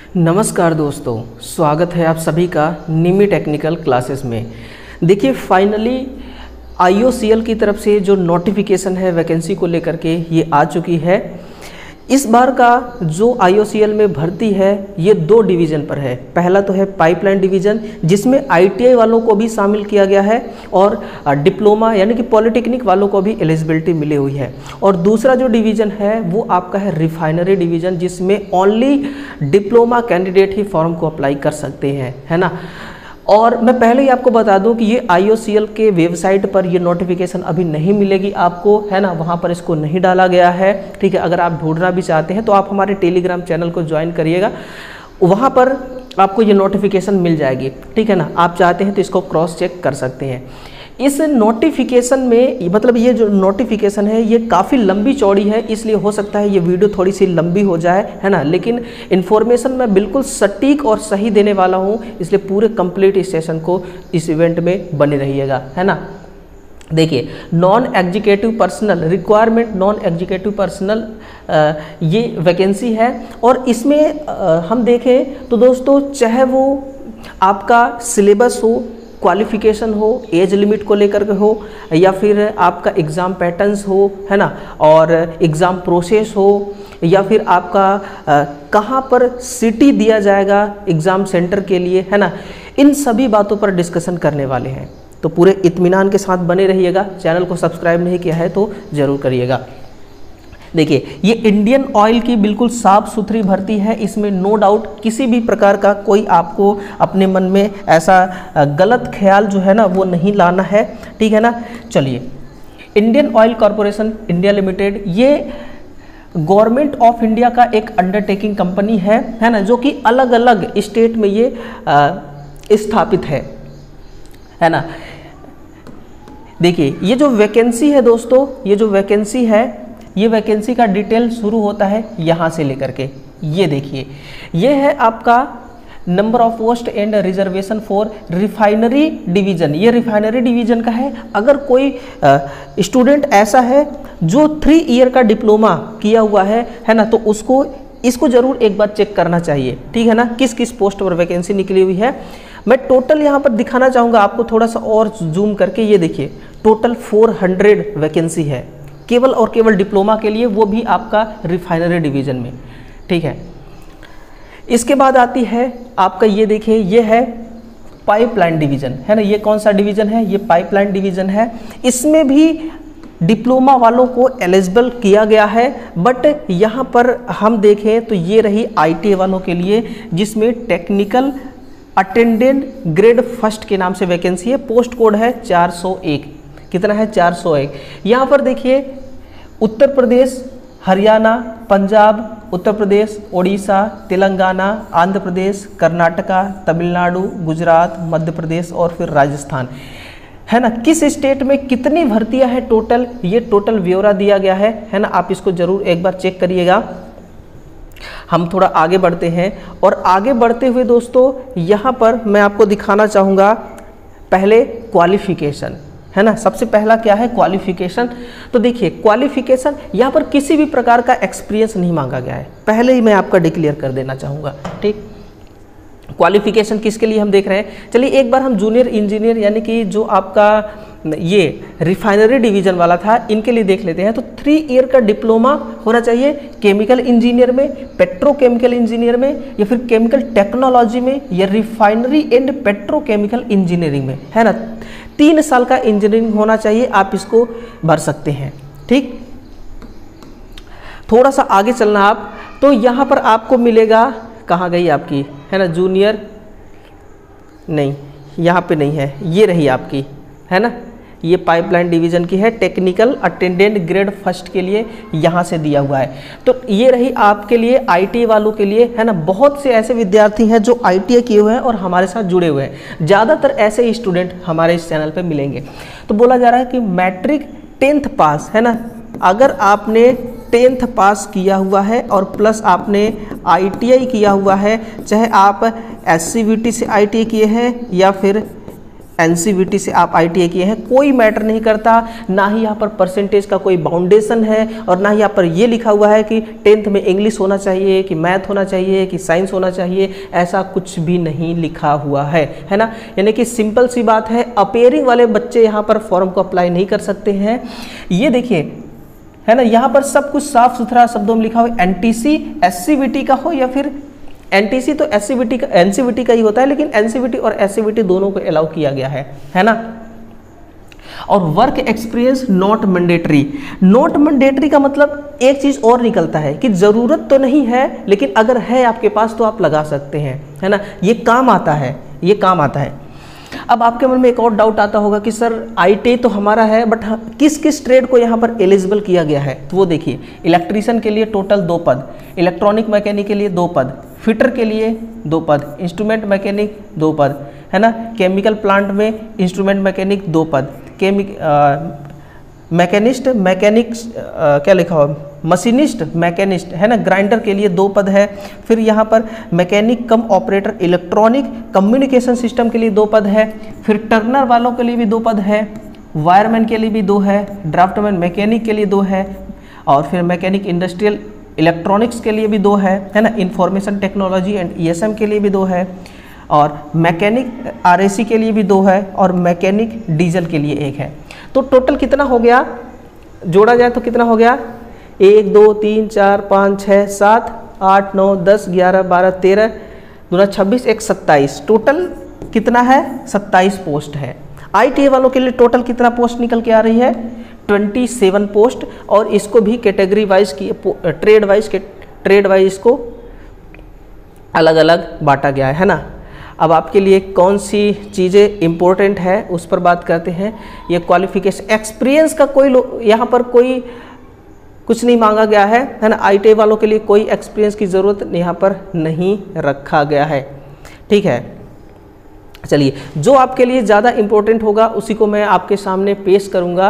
नमस्कार दोस्तों, स्वागत है आप सभी का निमी टेक्निकल क्लासेस में। देखिए फाइनली IOCL की तरफ से जो नोटिफिकेशन है वैकेंसी को लेकर के ये आ चुकी है। इस बार का जो IOCL में भर्ती है ये 2 डिवीज़न पर है। पहला तो है पाइपलाइन डिवीज़न जिसमें ITI वालों को भी शामिल किया गया है और डिप्लोमा यानी कि पॉलिटेक्निक वालों को भी एलिजिबिलिटी मिली हुई है। और दूसरा जो डिवीज़न है वो आपका है रिफाइनरी डिवीज़न जिसमें ओनली डिप्लोमा कैंडिडेट ही फॉर्म को अप्लाई कर सकते हैं, है ना। और मैं पहले ही आपको बता दूं कि ये IOCL के वेबसाइट पर ये नोटिफिकेशन अभी नहीं मिलेगी आपको, है ना, वहाँ पर इसको नहीं डाला गया है। ठीक है, अगर आप ढूंढना भी चाहते हैं तो आप हमारे टेलीग्राम चैनल को ज्वाइन करिएगा, वहाँ पर आपको ये नोटिफिकेशन मिल जाएगी। ठीक है ना, आप चाहते हैं तो इसको क्रॉस चेक कर सकते हैं। इस नोटिफिकेशन में मतलब ये जो नोटिफिकेशन है ये काफ़ी लंबी चौड़ी है, इसलिए हो सकता है ये वीडियो थोड़ी सी लंबी हो जाए, है ना, लेकिन इन्फॉर्मेशन मैं बिल्कुल सटीक और सही देने वाला हूँ, इसलिए पूरे कंप्लीट इस सेशन को इस इवेंट में बने रहिएगा, है ना। देखिए non executive personal requirement, non executive personal ये वैकेंसी है। और इसमें हम देखें तो दोस्तों चाहे वो आपका सिलेबस हो, क्वालिफिकेशन हो, एज लिमिट को लेकर के हो, या फिर आपका एग्ज़ाम पैटर्न्स हो, है ना, और एग्ज़ाम प्रोसेस हो, या फिर आपका कहाँ पर सिटी दिया जाएगा एग्ज़ाम सेंटर के लिए, है ना, इन सभी बातों पर डिस्कशन करने वाले हैं। तो पूरे इत्मीनान के साथ बने रहिएगा। चैनल को सब्सक्राइब नहीं किया है तो ज़रूर करिएगा। देखिए ये इंडियन ऑयल की बिल्कुल साफ़ सुथरी भर्ती है, इसमें नो डाउट किसी भी प्रकार का कोई आपको अपने मन में ऐसा गलत ख्याल जो है ना वो नहीं लाना है। ठीक है ना। चलिए, Indian oil corporation India limited ये गवर्नमेंट ऑफ इंडिया का एक अंडरटेकिंग कंपनी है ना, जो कि अलग अलग स्टेट में ये स्थापित है ना। देखिए ये जो वैकेंसी है दोस्तों, ये जो वैकेंसी है ये वैकेंसी का डिटेल शुरू होता है यहाँ से लेकर के, ये देखिए ये है आपका number of post and reservation for refinery division. ये रिफाइनरी डिवीज़न का है। अगर कोई स्टूडेंट ऐसा है जो 3 ईयर का डिप्लोमा किया हुआ है ना, तो इसको ज़रूर एक बार चेक करना चाहिए। ठीक है ना, किस किस पोस्ट पर वैकेंसी निकली हुई है मैं टोटल यहाँ पर दिखाना चाहूँगा आपको, थोड़ा सा और जूम करके। ये देखिए टोटल 400 वैकेंसी है केवल और केवल डिप्लोमा के लिए, वो भी आपका रिफाइनरी डिवीज़न में। ठीक है, इसके बाद आती है आपका, ये देखिए ये है पाइपलाइन डिवीज़न, है ना। ये कौन सा डिवीज़न है? ये पाइपलाइन डिवीज़न है। इसमें भी डिप्लोमा वालों को एलिजिबल किया गया है, बट यहाँ पर हम देखें तो ये रही ITI वालों के लिए, जिसमें टेक्निकल अटेंडेंट ग्रेड फर्स्ट के नाम से वैकेंसी है। पोस्ट कोड है 401। कितना है? 401। यहाँ पर देखिए उत्तर प्रदेश, हरियाणा, पंजाब, उत्तर प्रदेश, ओडिशा, तेलंगाना, आंध्र प्रदेश, कर्नाटका, तमिलनाडु, गुजरात, मध्य प्रदेश और फिर राजस्थान, है ना। किस स्टेट में कितनी भर्तियां हैं टोटल, ये टोटल ब्यौरा दिया गया है ना। आप इसको जरूर एक बार चेक करिएगा। हम थोड़ा आगे बढ़ते हैं, और आगे बढ़ते हुए दोस्तों यहाँ पर मैं आपको दिखाना चाहूँगा पहले क्वालिफिकेशन, है ना। सबसे पहला क्या है? क्वालिफिकेशन। तो देखिए क्वालिफिकेशन यहाँ पर किसी भी प्रकार का एक्सपीरियंस नहीं मांगा गया है, पहले ही मैं आपका डिक्लेयर कर देना चाहूँगा। ठीक, क्वालिफिकेशन किसके लिए हम देख रहे हैं। चलिए एक बार हम जूनियर इंजीनियर यानी कि जो आपका ये रिफाइनरी डिवीज़न वाला था इनके लिए देख लेते हैं। तो 3 ईयर का डिप्लोमा होना चाहिए केमिकल इंजीनियर में, पेट्रोकेमिकल इंजीनियर में, या फिर केमिकल टेक्नोलॉजी में, या रिफाइनरी एंड पेट्रोकेमिकल इंजीनियरिंग में, है ना। 3 साल का इंजीनियरिंग होना चाहिए, आप इसको भर सकते हैं। ठीक, थोड़ा सा आगे चलना आप, तो यहाँ पर आपको मिलेगा, कहाँ गई आपकी, है ना, जूनियर नहीं, यहाँ पे नहीं है, ये रही आपकी, है ना। ये पाइपलाइन डिवीज़न की है, टेक्निकल अटेंडेंट ग्रेड फर्स्ट के लिए यहाँ से दिया हुआ है। तो ये रही आपके लिए, ITI वालों के लिए, है ना। बहुत से ऐसे विद्यार्थी हैं जो ITI किए हुए हैं और हमारे साथ जुड़े हुए हैं, ज़्यादातर ऐसे ही स्टूडेंट हमारे इस चैनल पे मिलेंगे। तो बोला जा रहा है कि मैट्रिक 10th पास, है ना, अगर आपने 10th पास किया हुआ है और प्लस आपने ITI किया हुआ है, चाहे आप SCVT से ITI किए हैं या फिर एनसीवीटी से आप आईटीआई किए हैं, कोई मैटर नहीं करता, ना ही यहाँ पर परसेंटेज का कोई बाउंडेशन है और ना ही यहाँ पर ये लिखा हुआ है कि 10th में इंग्लिश होना चाहिए, कि मैथ होना चाहिए, कि साइंस होना चाहिए, ऐसा कुछ भी नहीं लिखा हुआ है ना। यानी कि सिंपल सी बात है, अपेयरिंग वाले बच्चे यहाँ पर फॉर्म को अप्लाई नहीं कर सकते हैं। ये देखिए है ना, यहाँ पर सब कुछ साफ सुथरा शब्दों में लिखा हुआ है। एनटीसी एससीवीटी का हो या फिर एनटीसी तो एससीवीटी का एनसीवीटी का ही होता है, लेकिन एनसीवीटी और एससीवीटी दोनों को अलाउ किया गया है ना। और work experience not mandatory. Not mandatory का मतलब एक चीज और निकलता है कि जरूरत तो नहीं है, लेकिन अगर है आपके पास तो आप लगा सकते हैं, है ना। ये काम आता है, ये काम आता है। अब आपके मन में एक और डाउट आता होगा कि सर आईटीआई तो हमारा है, बट किस किस ट्रेड को यहाँ पर एलिजिबल किया गया है, तो वो देखिए। इलेक्ट्रीशियन के लिए टोटल 2 पद, इलेक्ट्रॉनिक मैकेनिक के लिए 2 पद, फिटर के लिए 2 पद, इंस्ट्रूमेंट मैकेनिक 2 पद, है ना। केमिकल प्लांट में इंस्ट्रूमेंट मैकेनिक 2 पद, मैकेनिस्ट मैकेनिक्स क्या लिखा हुआ, मशीनिस्ट मैकेनिस्ट, है ना। ग्राइंडर के लिए 2 पद है। फिर यहाँ पर मैकेनिक कम ऑपरेटर इलेक्ट्रॉनिक कम्युनिकेशन सिस्टम के लिए 2 पद है। फिर टर्नर वालों के लिए भी 2 पद है, वायरमैन के लिए भी 2 है, ड्राफ्टमैन मैकेनिक के लिए 2 है, और फिर मैकेनिक इंडस्ट्रियल इलेक्ट्रॉनिक्स के लिए भी 2 है ना। इंफॉर्मेशन टेक्नोलॉजी एंड ईएसएम के लिए भी 2 है, और मैकेनिक आरएसी के लिए भी 2 है, और मैकेनिक डीजल के लिए 1 है। तो टोटल कितना हो गया, जोड़ा जाए तो कितना हो गया, 1 2 3 4 5 6 7 8 9 10 11 12 13 दूना 26 1 27, टोटल कितना है 27 पोस्ट है। आईटीआई वालों के लिए टोटल कितना पोस्ट निकल के आ रही है, 27 पोस्ट। और इसको भी कैटेगरी वाइज की ट्रेड वाइज इसको अलग अलग बांटा गया है ना। अब आपके लिए कौन सी चीज़ें इम्पोर्टेंट है उस पर बात करते हैं। ये क्वालिफिकेशन एक्सपीरियंस का कोई यहाँ पर कोई कुछ नहीं मांगा गया है ना। आईटीआई वालों के लिए कोई एक्सपीरियंस की ज़रूरत यहाँ पर नहीं रखा गया है, ठीक है। चलिए, जो आपके लिए ज़्यादा इम्पोर्टेंट होगा उसी को मैं आपके सामने पेश करूँगा।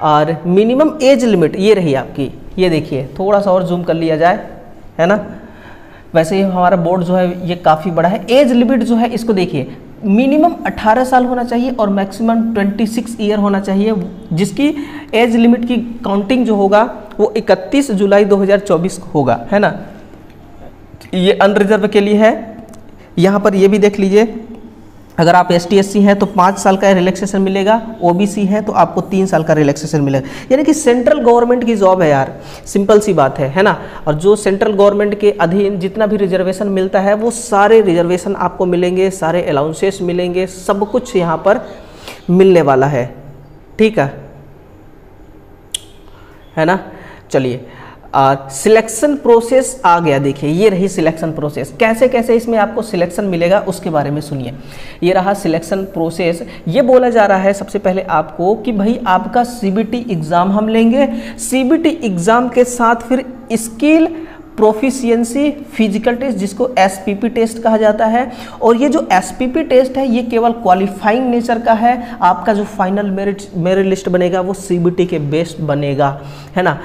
और मिनिमम एज लिमिट ये रही आपकी, ये देखिए, थोड़ा सा और जूम कर लिया जाए, है ना। वैसे ही हमारा बोर्ड जो है ये काफ़ी बड़ा है। एज लिमिट जो है इसको देखिए, मिनिमम 18 साल होना चाहिए और मैक्सिमम 26 ईयर होना चाहिए, जिसकी एज लिमिट की काउंटिंग जो होगा वो 31 जुलाई 2024 होगा, है ना। ये अनरिजर्व के लिए है। यहाँ पर ये भी देख लीजिए, अगर आप ST/SC हैं तो 5 साल का रिलैक्सेशन मिलेगा, OBC है तो आपको 3 साल का रिलैक्सेशन मिलेगा। यानी कि सेंट्रल गवर्नमेंट की जॉब है यार, सिंपल सी बात है ना। और जो सेंट्रल गवर्नमेंट के अधीन जितना भी रिजर्वेशन मिलता है वो सारे रिजर्वेशन आपको मिलेंगे, सारे अलाउंसेस मिलेंगे, सब कुछ यहाँ पर मिलने वाला है, ठीक है ना। चलिए, सिलेक्शन प्रोसेस आ गया। देखिए, ये रही सिलेक्शन प्रोसेस, कैसे कैसे इसमें आपको सिलेक्शन मिलेगा उसके बारे में सुनिए। ये रहा सिलेक्शन प्रोसेस। ये बोला जा रहा है सबसे पहले आपको कि भाई आपका CBT एग्ज़ाम हम लेंगे, CBT एग्ज़ाम के साथ फिर स्किल प्रोफिशिएंसी फिजिकल टेस्ट, जिसको SPP टेस्ट कहा जाता है। और ये जो SPP टेस्ट है ये केवल क्वालिफाइंग नेचर का है। आपका जो फाइनल मेरिट लिस्ट बनेगा वो CBT के बेस्ड बनेगा, है ना।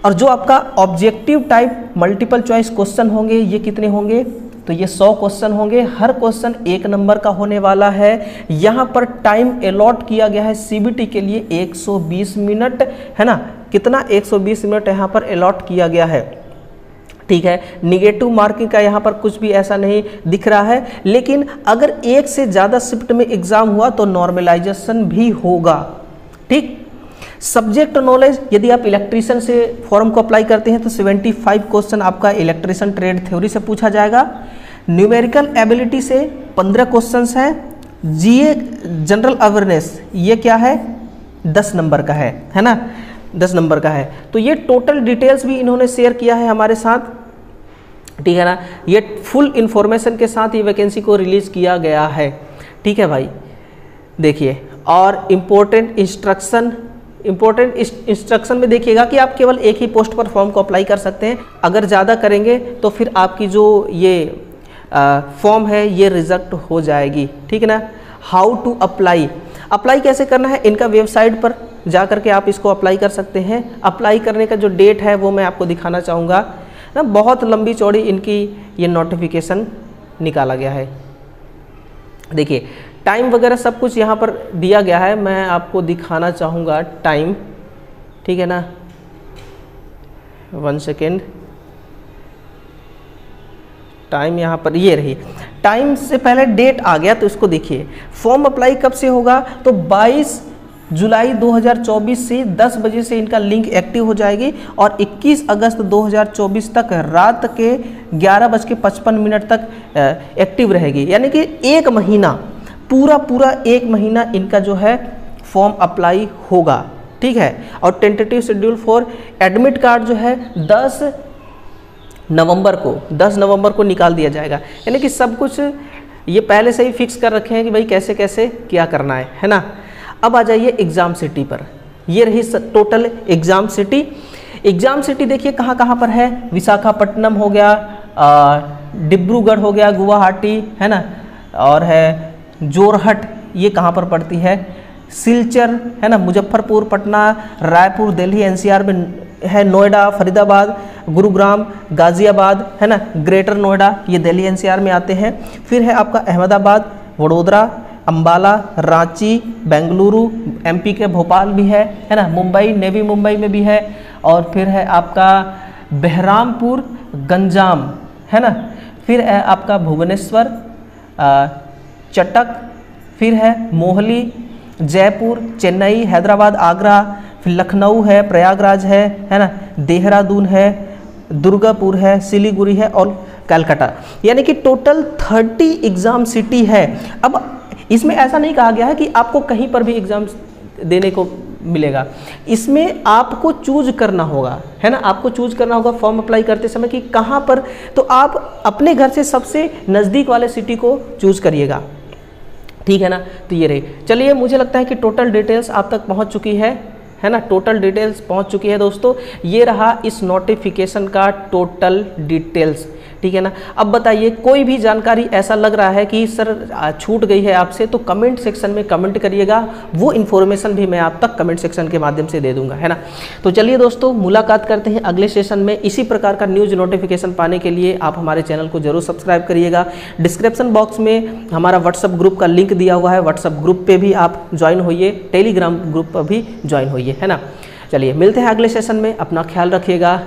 और जो आपका objective type multiple choice question होंगे, ये कितने होंगे, तो ये 100 क्वेश्चन होंगे। हर क्वेश्चन 1 नंबर का होने वाला है। यहाँ पर टाइम अलॉट किया गया है CBT के लिए 120 मिनट, है ना। कितना, 120 मिनट यहाँ पर अलॉट किया गया है, ठीक है। निगेटिव मार्किंग का यहाँ पर कुछ भी ऐसा नहीं दिख रहा है। लेकिन अगर 1 से ज़्यादा शिफ्ट में एग्जाम हुआ तो नॉर्मलाइजेशन भी होगा, ठीक। सब्जेक्ट नॉलेज, यदि आप इलेक्ट्रीशियन से फॉर्म को अप्लाई करते हैं तो 75 क्वेश्चन आपका इलेक्ट्रीशियन ट्रेड थ्योरी से पूछा जाएगा। न्यूमेरिकल एबिलिटी से 15 क्वेश्चंस हैं। GA जनरल अवेयरनेस, ये क्या है, 10 नंबर का है ना, 10 नंबर का है। तो ये टोटल डिटेल्स भी इन्होंने शेयर किया है हमारे साथ, ठीक है ना। ये फुल इंफॉर्मेशन के साथ ये वैकेंसी को रिलीज किया गया है, ठीक है भाई। देखिए, और इम्पोर्टेंट इंस्ट्रक्शन में देखिएगा कि आप केवल एक ही पोस्ट पर फॉर्म को अप्लाई कर सकते हैं। अगर ज़्यादा करेंगे तो फिर आपकी जो ये फॉर्म है ये रिजेक्ट हो जाएगी, ठीक है ना। हाउ टू अप्लाई कैसे करना है, इनका वेबसाइट पर जा करके आप इसको अप्लाई कर सकते हैं। अप्लाई करने का जो डेट है वो मैं आपको दिखाना चाहूँगा ना। बहुत लंबी चौड़ी इनकी ये नोटिफिकेशन निकाला गया है। देखिए, टाइम वगैरह सब कुछ यहाँ पर दिया गया है, मैं आपको दिखाना चाहूँगा टाइम, ठीक है ना, 1 सेकेंड। टाइम यहाँ पर ये रही, टाइम से पहले डेट आ गया तो इसको देखिए। फॉर्म अप्लाई कब से होगा, तो 22 जुलाई 2024 से 10 बजे से इनका लिंक एक्टिव हो जाएगी और 21 अगस्त 2024 तक रात के 11:55 तक एक्टिव रहेगी। यानी कि एक महीना, पूरा एक महीना इनका जो है फॉर्म अप्लाई होगा, ठीक है। और tentative schedule for admit card जो है 10 नवंबर को निकाल दिया जाएगा। यानी कि सब कुछ ये पहले से ही फिक्स कर रखे हैं कि भाई कैसे कैसे क्या करना है ना। अब आ जाइए एग्ज़ाम सिटी पर। ये रही total exam city. Exam city देखिए कहाँ कहाँ पर है, विशाखापट्टनम हो गया, डिब्रूगढ़ हो गया, गुवाहाटी है ना, और है जोरहट, ये कहाँ पर पड़ती है, सिलचर है ना, मुजफ्फरपुर, पटना, रायपुर, दिल्ली एनसीआर में है, नोएडा, फरीदाबाद, गुरुग्राम, गाज़ियाबाद है ना, ग्रेटर नोएडा, ये दिल्ली एनसीआर में आते हैं। फिर है आपका अहमदाबाद, वडोदरा, अंबाला, रांची, बेंगलुरु, एमपी के भोपाल भी है ना, मुंबई, नेवी मुंबई में भी है, और फिर है आपका बहरामपुर, गंजाम है ना, फिर है आपका भुवनेश्वर, चटक, फिर है मोहाली, जयपुर, चेन्नई, हैदराबाद, आगरा, फिर लखनऊ है, प्रयागराज है ना, देहरादून है, दुर्गापुर है, सिलीगुड़ी है और कलकत्ता। यानी कि टोटल 30 एग्ज़ाम सिटी है। अब इसमें ऐसा नहीं कहा गया है कि आपको कहीं पर भी एग्ज़ाम देने को मिलेगा, इसमें आपको चूज करना होगा, है ना, आपको चूज करना होगा फॉर्म अप्लाई करते समय कि कहाँ पर। तो आप अपने घर से सबसे नज़दीक वाले सिटी को चूज करिएगा, ठीक है ना। तो ये रही, चलिए मुझे लगता है कि टोटल डिटेल्स आप तक पहुँच चुकी है ना, टोटल डिटेल्स पहुंच चुकी है दोस्तों। ये रहा इस नोटिफिकेशन का टोटल डिटेल्स, ठीक है ना। अब बताइए कोई भी जानकारी ऐसा लग रहा है कि सर छूट गई है आपसे, तो कमेंट सेक्शन में कमेंट करिएगा, वो इन्फॉर्मेशन भी मैं आप तक कमेंट सेक्शन के माध्यम से दे दूंगा, है ना। तो चलिए दोस्तों मुलाकात करते हैं अगले सेशन में। इसी प्रकार का न्यूज़ नोटिफिकेशन पाने के लिए आप हमारे चैनल को जरूर सब्सक्राइब करिएगा। डिस्क्रिप्शन बॉक्स में हमारा व्हाट्सअप ग्रुप का लिंक दिया हुआ है, व्हाट्सअप ग्रुप पर भी आप ज्वाइन होइए, टेलीग्राम ग्रुप पर भी ज्वाइन होइए, है ना। चलिए मिलते हैं अगले सेशन में, अपना ख्याल रखिएगा।